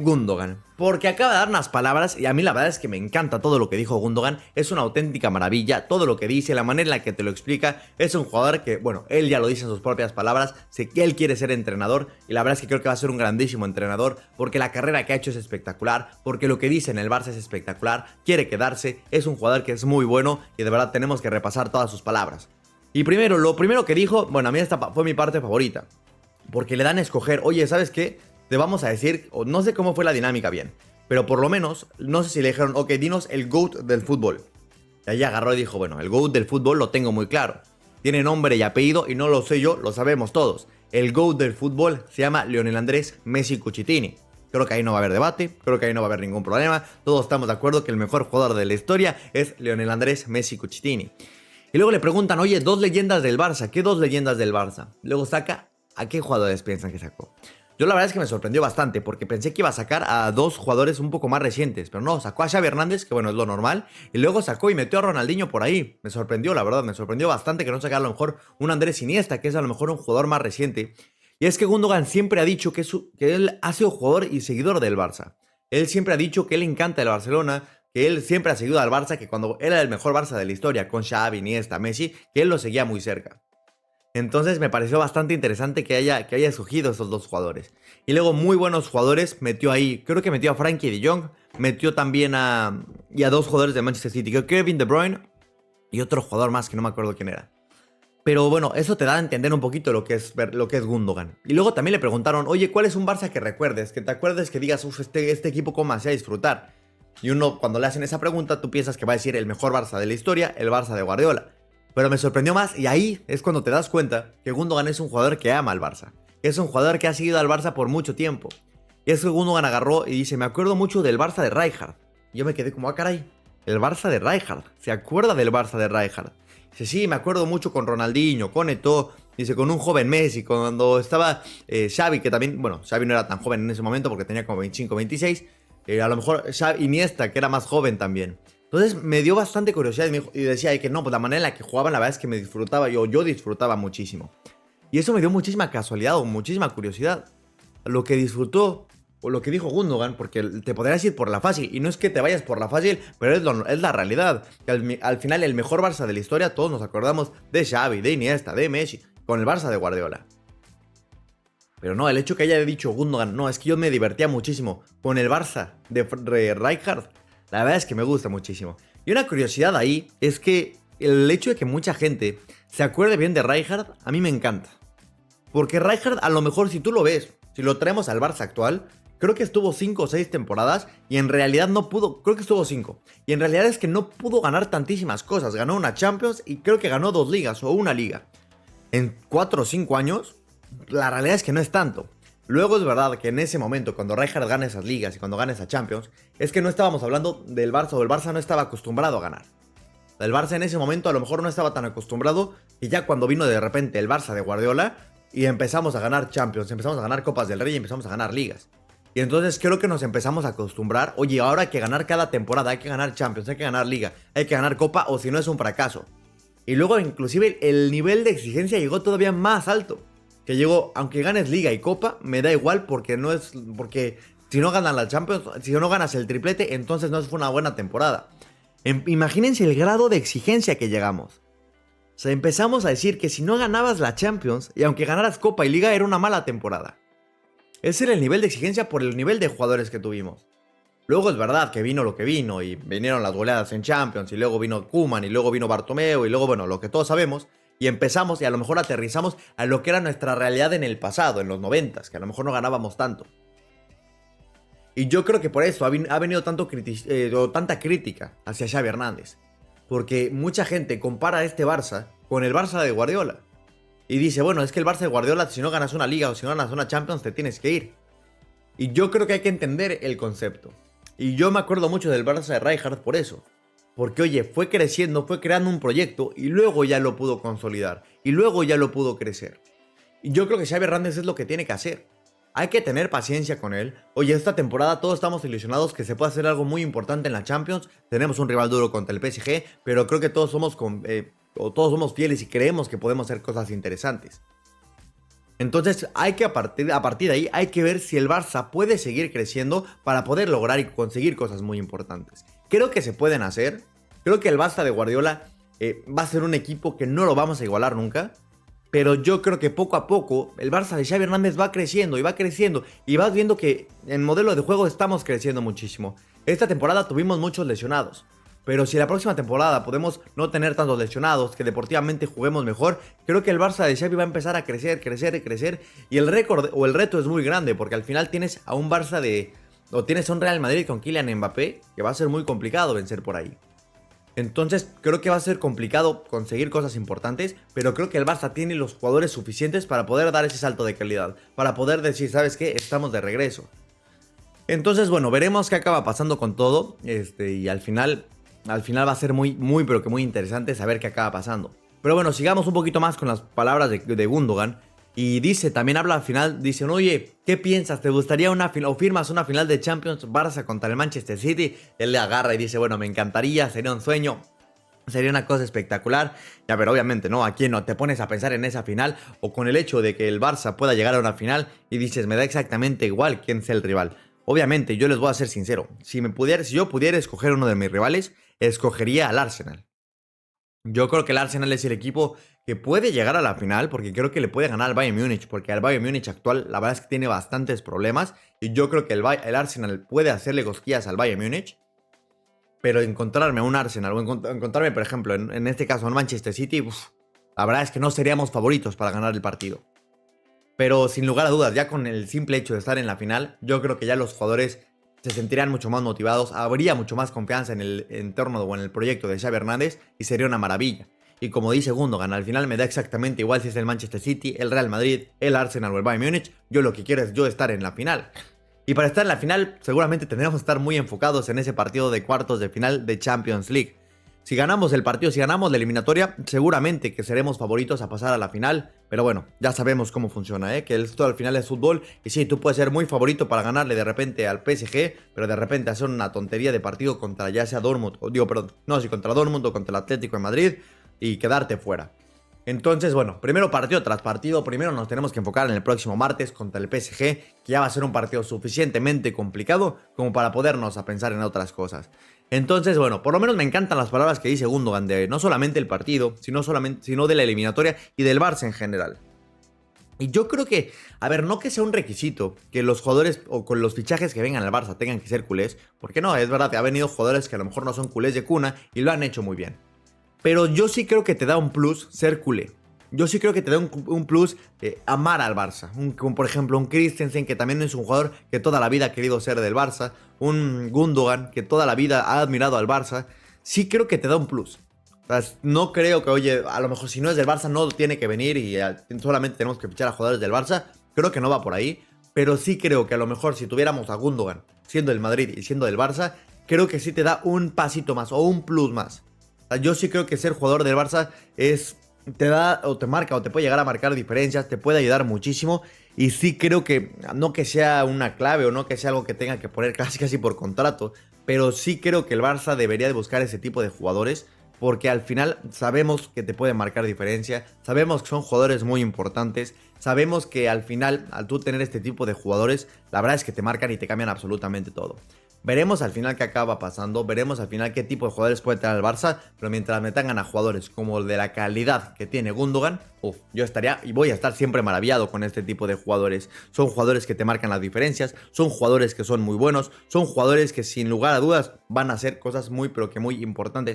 Gundogan, porque acaba de dar unas palabras y a mí la verdad es que me encanta todo lo que dijo Gundogan, es una auténtica maravilla, todo lo que dice, la manera en la que te lo explica, es un jugador que, bueno, él ya lo dice en sus propias palabras, sé que él quiere ser entrenador y la verdad es que creo que va a ser un grandísimo entrenador, porque la carrera que ha hecho es espectacular, porque lo que dice en el Barça es espectacular, quiere quedarse, es un jugador que es muy bueno y de verdad tenemos que repasar todas sus palabras. Y primero, lo primero que dijo, bueno, a mí esta fue mi parte favorita, porque le dan a escoger, oye, ¿sabes qué? Te vamos a decir, o no sé cómo fue la dinámica bien, pero por lo menos, no sé si le dijeron, ok, dinos el GOAT del fútbol. Y ahí agarró y dijo, bueno, el GOAT del fútbol lo tengo muy claro. Tiene nombre y apellido y no lo sé yo, lo sabemos todos. El GOAT del fútbol se llama Lionel Andrés Messi Cucitini. Creo que ahí no va a haber debate, creo que ahí no va a haber ningún problema. Todos estamos de acuerdo que el mejor jugador de la historia es Lionel Andrés Messi Cucitini. Y luego le preguntan, oye, dos leyendas del Barça, ¿qué dos leyendas del Barça? Luego saca, ¿a qué jugadores piensan que sacó? Yo la verdad es que me sorprendió bastante porque pensé que iba a sacar a dos jugadores un poco más recientes, pero no, sacó a Xavi Hernández, que bueno, es lo normal, y luego sacó y metió a Ronaldinho por ahí. Me sorprendió, la verdad, me sorprendió bastante que no sacara a lo mejor un Andrés Iniesta, que es a lo mejor un jugador más reciente. Y es que Gundogan siempre ha dicho que él ha sido jugador y seguidor del Barça. Él siempre ha dicho que él encanta el Barcelona, que él siempre ha seguido al Barça, que cuando era el mejor Barça de la historia, con Xavi, Iniesta, Messi, que él lo seguía muy cerca. Entonces me pareció bastante interesante que haya escogido esos dos jugadores. Y luego muy buenos jugadores metió ahí. Creo que metió a Frankie de Jong. Metió también a dos jugadores de Manchester City. Creo que Kevin De Bruyne y otro jugador más que no me acuerdo quién era. Pero bueno, eso te da a entender un poquito lo que es Gundogan. Y luego también le preguntaron, oye, ¿cuál es un Barça que recuerdes? Que te acuerdes que digas, uff, este equipo cómo hacía disfrutar. Y uno, cuando le hacen esa pregunta, tú piensas que va a decir el mejor Barça de la historia, el Barça de Guardiola. Pero me sorprendió más y ahí es cuando te das cuenta que Gundogan es un jugador que ama al Barça. Es un jugador que ha seguido al Barça por mucho tiempo. Y es que Gundogan agarró y dice, me acuerdo mucho del Barça de Rijkaard. Y yo me quedé como, ah, caray, el Barça de Rijkaard. ¿Se acuerda del Barça de Rijkaard? Dice, sí, me acuerdo mucho con Ronaldinho, con Eto'o, dice, con un joven Messi, cuando estaba Xavi, que también, bueno, Xavi no era tan joven en ese momento porque tenía como 25, 26. A lo mejor Xavi, Iniesta, que era más joven también. Entonces me dio bastante curiosidad y decía que no, pues la manera en la que jugaban, la verdad es que me disfrutaba, yo disfrutaba muchísimo. Y eso me dio muchísima casualidad o muchísima curiosidad. Lo que disfrutó, o lo que dijo Gundogan, porque te podrías ir por la fácil, y no es que te vayas por la fácil, pero es la realidad. Que al final el mejor Barça de la historia, todos nos acordamos de Xavi, de Iniesta, de Messi, con el Barça de Guardiola. Pero no, el hecho que haya dicho Gundogan, no, es que yo me divertía muchísimo con el Barça de Rijkaard. La verdad es que me gusta muchísimo. Y una curiosidad ahí es que el hecho de que mucha gente se acuerde bien de Rijkaard, a mí me encanta. Porque Rijkaard, a lo mejor si tú lo ves, si lo traemos al Barça actual, creo que estuvo 5 o 6 temporadas y en realidad no pudo, creo que estuvo 5. Y en realidad es que no pudo ganar tantísimas cosas. Ganó una Champions y creo que ganó 2 ligas o una liga. En 4 o 5 años, la realidad es que no es tanto. Luego es verdad que en ese momento, cuando Rijkaard gana esas ligas y cuando gana esa Champions, es que no estábamos hablando del Barça o el Barça no estaba acostumbrado a ganar. El Barça en ese momento a lo mejor no estaba tan acostumbrado y ya cuando vino de repente el Barça de Guardiola y empezamos a ganar Champions, empezamos a ganar Copas del Rey y empezamos a ganar ligas. Y entonces creo que nos empezamos a acostumbrar, oye, ahora hay que ganar cada temporada, hay que ganar Champions, hay que ganar Liga, hay que ganar Copa o si no es un fracaso. Y luego inclusive el nivel de exigencia llegó todavía más alto. Que llegó, aunque ganes Liga y Copa, me da igual porque no es. Porque si no ganas la Champions, si no ganas el triplete, entonces no fue una buena temporada. Imagínense el grado de exigencia que llegamos. O sea, empezamos a decir que si no ganabas la Champions, y aunque ganaras Copa y Liga, era una mala temporada. Ese era el nivel de exigencia por el nivel de jugadores que tuvimos. Luego es verdad que vino lo que vino, y vinieron las goleadas en Champions, y luego vino Koeman, y luego vino Bartomeu, y luego, bueno, lo que todos sabemos. Y empezamos y a lo mejor aterrizamos a lo que era nuestra realidad en el pasado, en los 90s, que a lo mejor no ganábamos tanto. Y yo creo que por eso ha venido tanta crítica hacia Xavi Hernández. Porque mucha gente compara este Barça con el Barça de Guardiola. Y dice, bueno, es que el Barça de Guardiola, si no ganas una Liga o si no ganas una Champions, te tienes que ir. Y yo creo que hay que entender el concepto. Y yo me acuerdo mucho del Barça de Rijkaard por eso. Porque, oye, fue creciendo, fue creando un proyecto y luego ya lo pudo consolidar. Y luego ya lo pudo crecer. Y yo creo que Xavi Hernández es lo que tiene que hacer. Hay que tener paciencia con él. Oye, esta temporada todos estamos ilusionados que se puede hacer algo muy importante en la Champions. Tenemos un rival duro contra el PSG, pero creo que todos somos fieles y creemos que podemos hacer cosas interesantes. Entonces hay que a partir de ahí hay que ver si el Barça puede seguir creciendo para poder lograr y conseguir cosas muy importantes. Creo que se pueden hacer. Creo que el Barça de Guardiola va a ser un equipo que no lo vamos a igualar nunca. Pero yo creo que poco a poco el Barça de Xavi Hernández va creciendo y va creciendo. Y vas viendo que en modelo de juego estamos creciendo muchísimo. Esta temporada tuvimos muchos lesionados. Pero si la próxima temporada podemos no tener tantos lesionados, que deportivamente juguemos mejor, creo que el Barça de Xavi va a empezar a crecer, crecer y crecer. Y el récord o el reto es muy grande, porque al final tienes a un Barça o tienes a un Real Madrid con Kylian Mbappé, que va a ser muy complicado vencer por ahí. Entonces creo que va a ser complicado conseguir cosas importantes, pero creo que el Barça tiene los jugadores suficientes para poder dar ese salto de calidad, para poder decir, ¿sabes qué? Estamos de regreso. Entonces, bueno, veremos qué acaba pasando con todo, y al final va a ser muy, muy, pero que muy interesante saber qué acaba pasando. Pero bueno, sigamos un poquito más con las palabras de Gundogan. Y dice, también habla al final, dicen, oye, ¿qué piensas? ¿Te gustaría una final o firmas una final de Champions Barça contra el Manchester City? Él le agarra y dice, bueno, me encantaría, sería un sueño, sería una cosa espectacular. Ya, pero obviamente, ¿no? Aquí no te pones a pensar en esa final o con el hecho de que el Barça pueda llegar a una final y dices, me da exactamente igual quién sea el rival. Obviamente, yo les voy a ser sincero, si yo pudiera escoger uno de mis rivales, escogería al Arsenal. Yo creo que el Arsenal es el equipo que puede llegar a la final porque creo que le puede ganar al Bayern Múnich, porque al Bayern Múnich actual la verdad es que tiene bastantes problemas y yo creo que el Arsenal puede hacerle cosquillas al Bayern Múnich, pero encontrarme a un Arsenal o encontrarme, por ejemplo, en este caso un Manchester City, la verdad es que no seríamos favoritos para ganar el partido. Pero sin lugar a dudas, ya con el simple hecho de estar en la final, yo creo que ya los jugadores se sentirían mucho más motivados, habría mucho más confianza en el entorno o en el proyecto de Xavi Hernández y sería una maravilla. Y como dice Gundogan, al final me da exactamente igual si es el Manchester City, el Real Madrid, el Arsenal o el Bayern Múnich, yo lo que quiero es yo estar en la final. Y para estar en la final seguramente tendremos que estar muy enfocados en ese partido de cuartos de final de Champions League. Si ganamos el partido, si ganamos la eliminatoria, seguramente que seremos favoritos a pasar a la final. Pero bueno, ya sabemos cómo funciona, que esto al final es fútbol. Y sí, tú puedes ser muy favorito para ganarle de repente al PSG, pero de repente hacer una tontería de partido contra ya sea Dortmund, contra Dortmund o contra el Atlético de Madrid y quedarte fuera. Entonces, bueno, primero partido tras partido, primero nos tenemos que enfocar en el próximo martes contra el PSG, que ya va a ser un partido suficientemente complicado como para podernos a pensar en otras cosas. Entonces, bueno, por lo menos me encantan las palabras que dice Gundogan de no solamente el partido, sino de la eliminatoria y del Barça en general. Y yo creo que, a ver, no que sea un requisito que los jugadores o con los fichajes que vengan al Barça tengan que ser culés, porque no, es verdad que ha venido jugadores que a lo mejor no son culés de cuna y lo han hecho muy bien. Pero yo sí creo que te da un plus ser culé. Yo sí creo que te da un plus amar al Barça. Como por ejemplo un Christensen, que también es un jugador que toda la vida ha querido ser del Barça. Un Gundogan, que toda la vida ha admirado al Barça. Sí creo que te da un plus. O sea, no creo que, oye, a lo mejor si no es del Barça no tiene que venir y solamente tenemos que fichar a jugadores del Barça. Creo que no va por ahí. Pero sí creo que a lo mejor si tuviéramos a Gundogan siendo del Madrid y siendo del Barça, creo que sí te da un pasito más o un plus más. O sea, yo sí creo que ser jugador del Barça te da o te marca o te puede llegar a marcar diferencias, te puede ayudar muchísimo. Y sí creo que, no que sea una clave o no que sea algo que tenga que poner casi por contrato, pero sí creo que el Barça debería de buscar ese tipo de jugadores, porque al final sabemos que te pueden marcar diferencia, sabemos que son jugadores muy importantes, sabemos que al final, al tú tener este tipo de jugadores, la verdad es que te marcan y te cambian absolutamente todo. Veremos al final qué acaba pasando, veremos al final qué tipo de jugadores puede tener el Barça, pero mientras me tengan a jugadores como el de la calidad que tiene Gundogan, yo estaría y voy a estar siempre maravillado con este tipo de jugadores. Son jugadores que te marcan las diferencias, son jugadores que son muy buenos, son jugadores que sin lugar a dudas van a hacer cosas muy pero que muy importantes